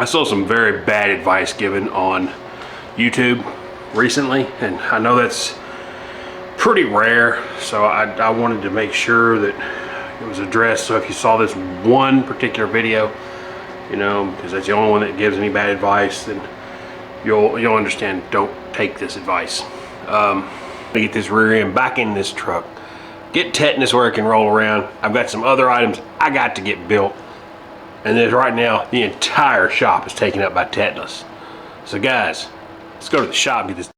I saw some very bad advice given on YouTube recently, and I know that's pretty rare, so I wanted to make sure that it was addressed. So if you saw this one particular video, you know, because that's the only one that gives any bad advice, then you'll understand. Don't take this advice. Get this rear end back in this truck, get Tetanus where it can roll around. I've got some other items I got to get built, and then right now the entire shop is taken up by Tetanus. So guys, let's go to the shop and get this.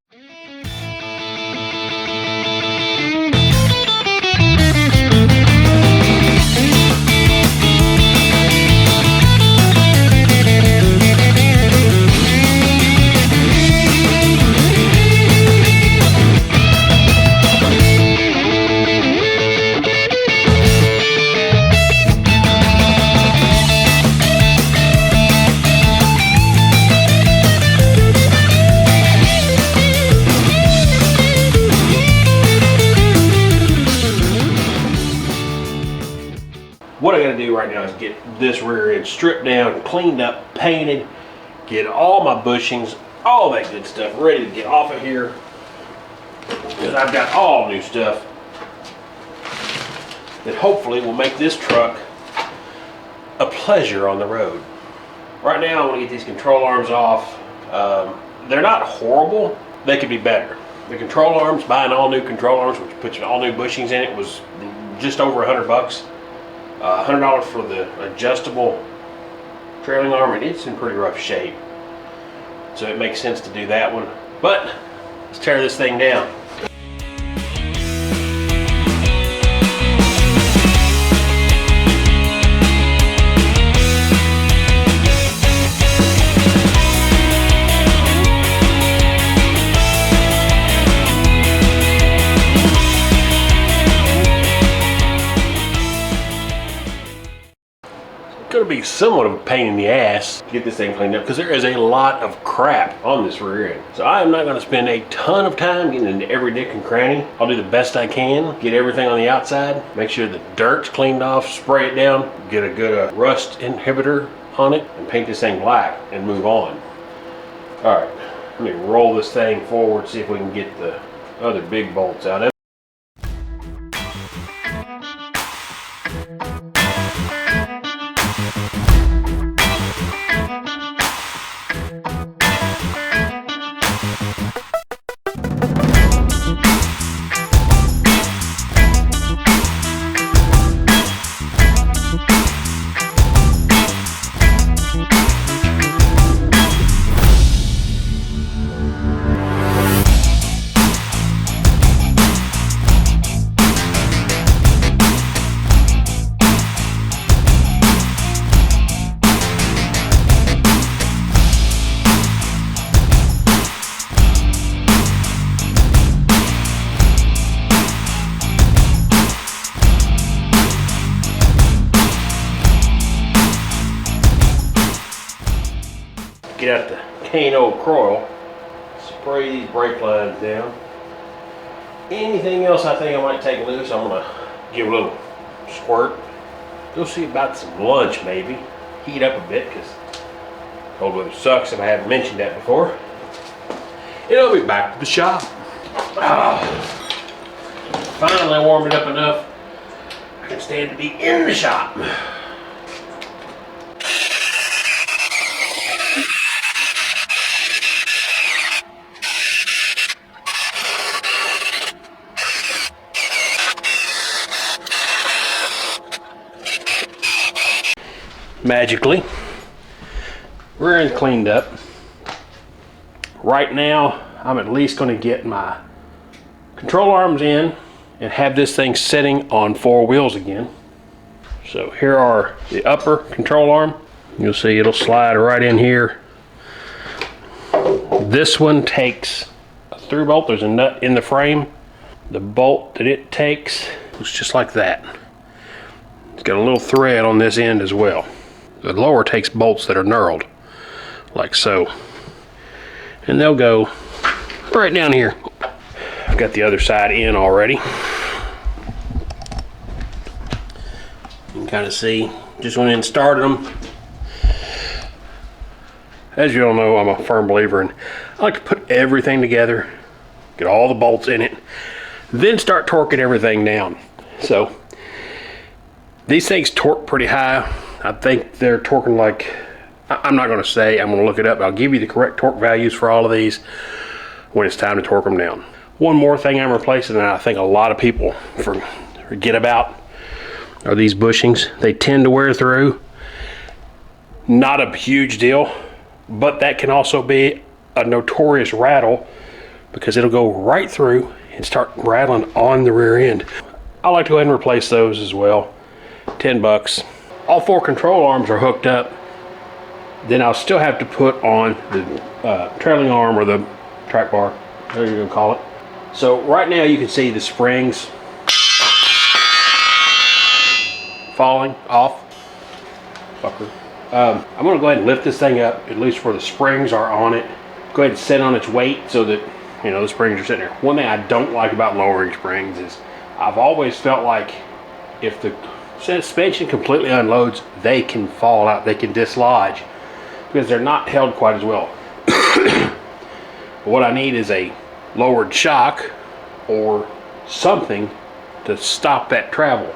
What I gotta do right now is get this rear end stripped down, cleaned up, painted, get all my bushings, all that good stuff ready to get off of here. Because I've got all new stuff that hopefully will make this truck a pleasure on the road. Right now I want to get these control arms off. They're not horrible, they could be better. The control arms, buying all new control arms, which puts all new bushings in it, was just over $100. $100 for the adjustable trailing arm, and it's in pretty rough shape. So it makes sense to do that one. But let's tear this thing down. Going to be somewhat of a pain in the ass to get this thing cleaned up because there is a lot of crap on this rear end. So I am not going to spend a ton of time getting into every nick and cranny. I'll do the best I can, get everything on the outside, make sure the dirt's cleaned off, spray it down, get a good rust inhibitor on it, and paint this thing black and move on. All right, let me roll this thing forward, see if we can get the other big bolts out of it. Get out the cane old coil, spray these brake lines down. Anything else I think I might take loose, I'm gonna give a little squirt. Go see about some lunch maybe. Heat up a bit because cold weather sucks if I haven't mentioned that before. And I'll be back to the shop. Finally I warmed it up enough I can stand to be in the shop. Magically, rear end cleaned up. Right now, I'm at least going to get my control arms in and have this thing sitting on 4 wheels again. So here are the upper control arm. You'll see it'll slide right in here. This one takes a through bolt. There's a nut in the frame. The bolt that it takes looks just like that. It's got a little thread on this end as well. The lower takes bolts that are knurled, like so. And they'll go right down here. I've got the other side in already. You can kind of see, just went in and started them. as you all know, I'm a firm believer in, I like to put everything together, get all the bolts in it, then start torquing everything down. So these things torque pretty high. I think they're torquing like, I'm not going to say, I'm going to look it up, but I'll give you the correct torque values for all of these when it's time to torque them down. One more thing I'm replacing that I think a lot of people forget about are these bushings. They tend to wear through. Not a huge deal, but that can also be a notorious rattle because it'll go right through and start rattling on the rear end. I like to go ahead and replace those as well. 10 bucks. All 4 control arms are hooked up. Then I'll still have to put on the trailing arm or the track bar, whatever you're gonna call it. So right now you can see the springs falling off. Fucker. I'm gonna go ahead and lift this thing up, at least where the springs are on it. Go ahead and set on its weight so that, you know, the springs are sitting there. One thing I don't like about lowering springs is I've always felt like if the suspension completely unloads, they can fall out, they can dislodge because they're not held quite as well. What I need is a lowered shock or something to stop that travel.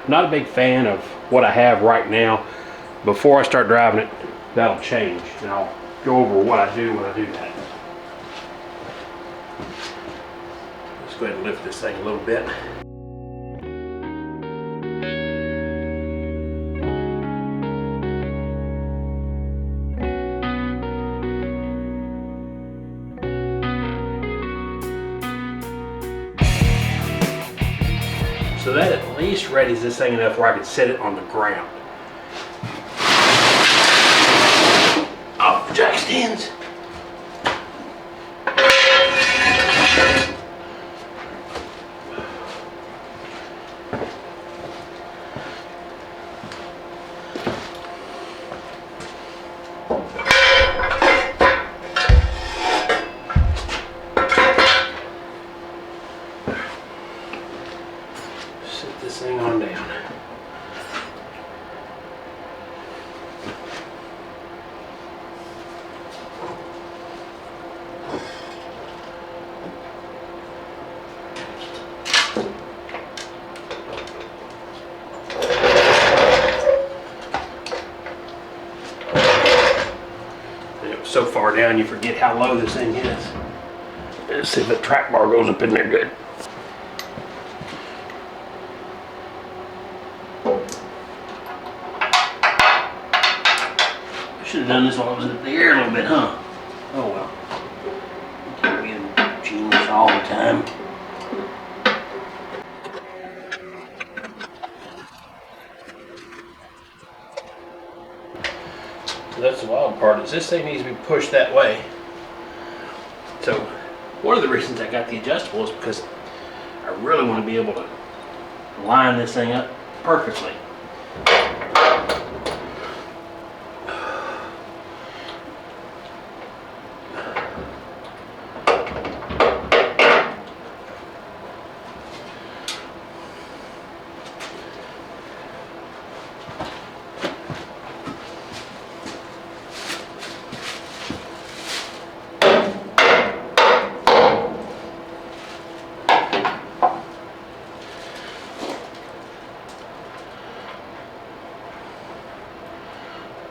Not a big fan of what I have right now. Before I start driving it, that'll change, and I'll go over what I do when I do that. Let's go ahead and lift this thing a little bit. So that at least readies this thing enough where I can set it on the ground. Oh, jack stands. Set this thing on down. So far down you forget how low this thing is. Let's see if the track bar goes up in there good. Should have done this while I was in the air a little bit, huh? Oh well. You can't be a genius all the time. So that's the wild part, is this thing needs to be pushed that way. So one of the reasons I got the adjustable is because I really want to be able to line this thing up perfectly.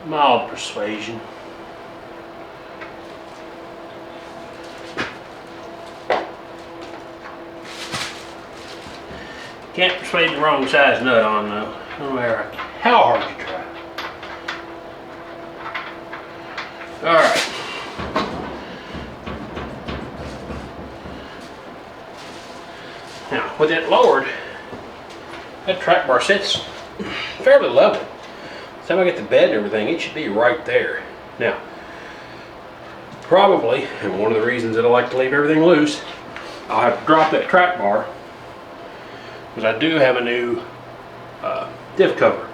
Mild persuasion. Can't persuade the wrong size nut on though, no matter how hard you try. Alright. Now, with it lowered, that track bar sits fairly level. By the time I get the bed and everything, it should be right there. Now, probably, and one of the reasons that I like to leave everything loose, I'll have to drop that track bar because I do have a new diff cover.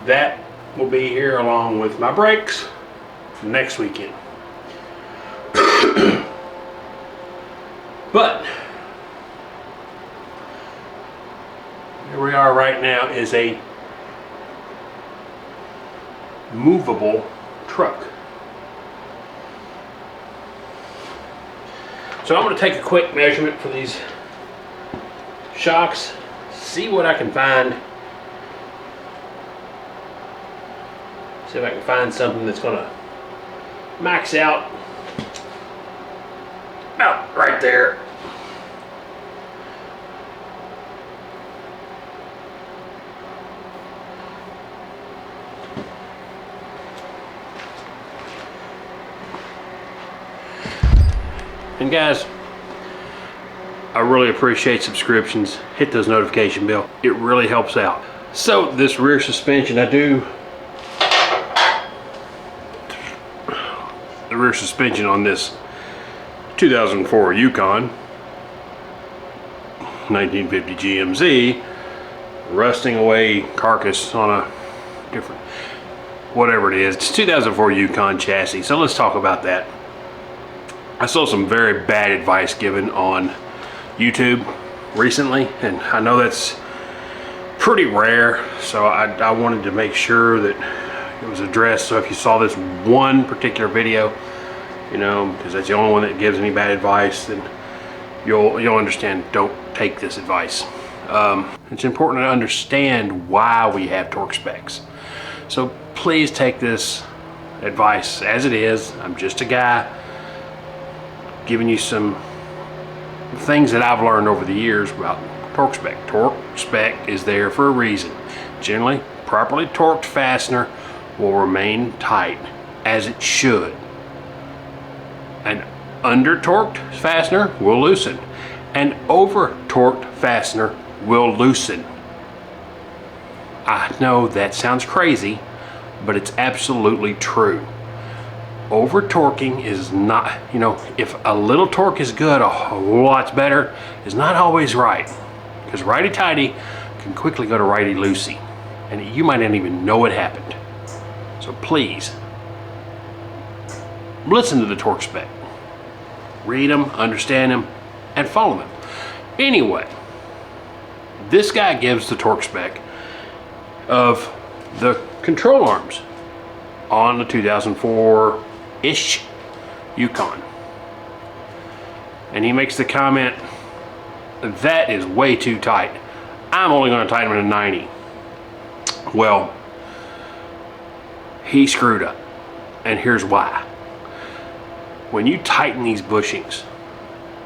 That will be here along with my brakes next weekend. But where we are right now is a movable truck. So I'm going to take a quick measurement for these shocks, see what I can find. See if I can find something that's going to max out about right there. And guys, I really appreciate subscriptions. Hit those notification bell. It really helps out. So this rear suspension, the rear suspension on this 2004 Yukon 1950 GMC, rusting away carcass on a different, whatever it is. It's 2004 Yukon chassis. So let's talk about that. I saw some very bad advice given on YouTube recently, and I know that's pretty rare, so I wanted to make sure that it was addressed. So if you saw this one particular video, you know, because that's the only one that gives any bad advice, then you'll understand. Don't take this advice. It's important to understand why we have torque specs. So please take this advice as it is. I'm just a guy giving you some things that I've learned over the years about torque spec. Torque spec is there for a reason. Generally, properly torqued fastener will remain tight as it should. An under torqued fastener will loosen. An over torqued fastener will loosen. I know that sounds crazy, but it's absolutely true. Over torquing is not, you know, if a little torque is good, a whole lot's better is not always right. Because righty-tighty can quickly go to righty-loosey, and you might not even know it happened. So please, listen to the torque spec. Read them, understand them, and follow them. Anyway, this guy gives the torque spec of the control arms on the 2004-ish Yukon. And he makes the comment, that is way too tight. I'm only going to tighten them to 90. Well, he screwed up. And here's why. When you tighten these bushings,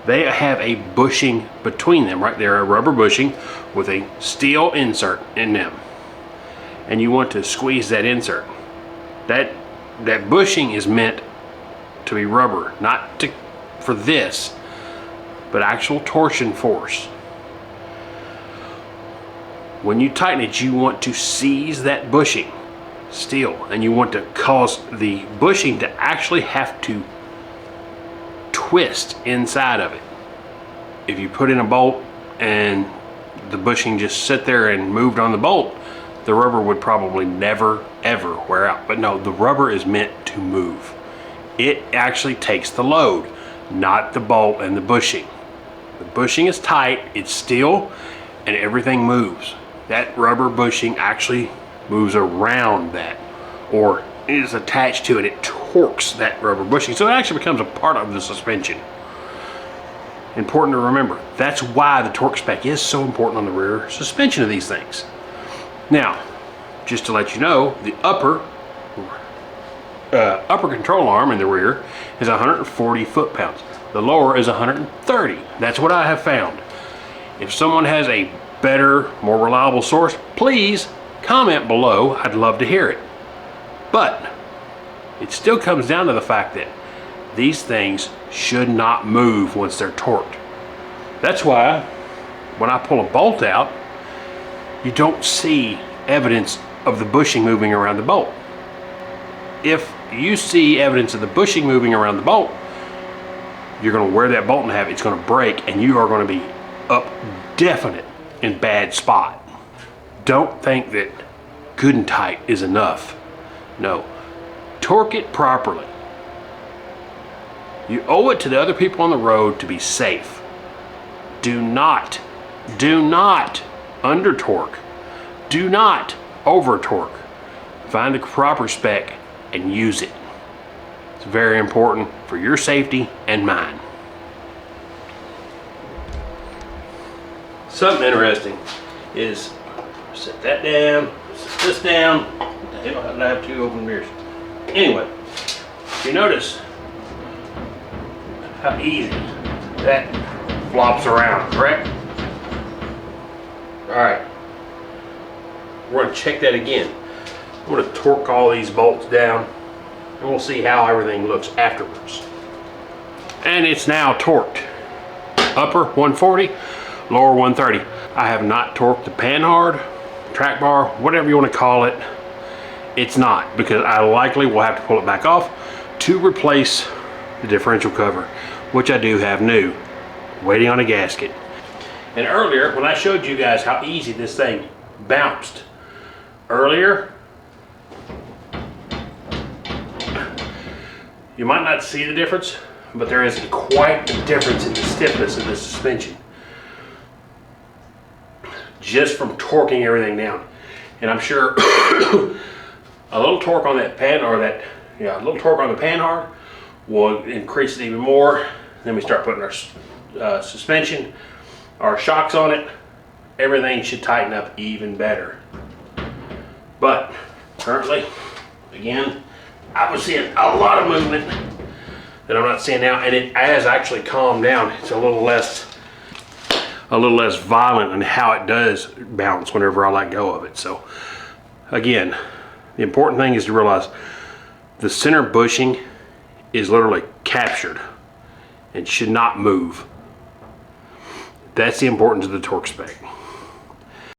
they have a bushing between them, right? They're a rubber bushing with a steel insert in them. And you want to squeeze that insert. That bushing is meant to be rubber, not for this, but actual torsion force. When you tighten it, you want to seize that bushing, steel, and you want to cause the bushing to actually have to twist inside of it. If you put in a bolt and the bushing just sit there and moved on the bolt, the rubber would probably never ever wear out. But no, the rubber is meant to move. It actually takes the load, not the bolt and the bushing. The bushing is tight, it's steel, and everything moves. That rubber bushing actually moves around that, or is attached to it. It torques that rubber bushing, so it actually becomes a part of the suspension. Important to remember. That's why the torque spec is so important on the rear suspension of these things. Now, just to let you know, the upper control arm in the rear is 140 foot-pounds. The lower is 130. That's what I have found. If someone has a better, more reliable source, please comment below. I'd love to hear it. But it still comes down to the fact that these things should not move once they're torqued. That's why when I pull a bolt out, you don't see evidence of the bushing moving around the bolt. If you see evidence of the bushing moving around the bolt, you're going to wear that bolt in half, it's going to break, and you are going to be up definite in bad spot. Don't think that good and tight is enough. No, torque it properly. You owe it to the other people on the road to be safe. Do not under torque. Do not over torque. Find the proper spec and use it. It's very important for your safety and mine. Something interesting is, set that down, set this down. I have two open mirrors. Anyway, you notice how easy that flops around, correct? All right, we're going to check that again. I'm going to torque all these bolts down and we'll see how everything looks afterwards. And it's now torqued. Upper 140, lower 130. I have not torqued the panhard, track bar, whatever you want to call it. It's not, because I likely will have to pull it back off to replace the differential cover, which I do have new, waiting on a gasket. And earlier, when I showed you guys how easy this thing bounced earlier, you might not see the difference, but there is quite a difference in the stiffness of the suspension just from torquing everything down. And I'm sure a little torque on that a little torque on the panhard will increase it even more. Then we start putting our suspension, our shocks on it. Everything should tighten up even better. But currently, again, I was seeing a lot of movement that I'm not seeing now, and it has actually calmed down. It's a little less violent in how it does bounce whenever I let go of it. So again, the important thing is to realize the center bushing is literally captured and should not move. That's the importance of the torque spec.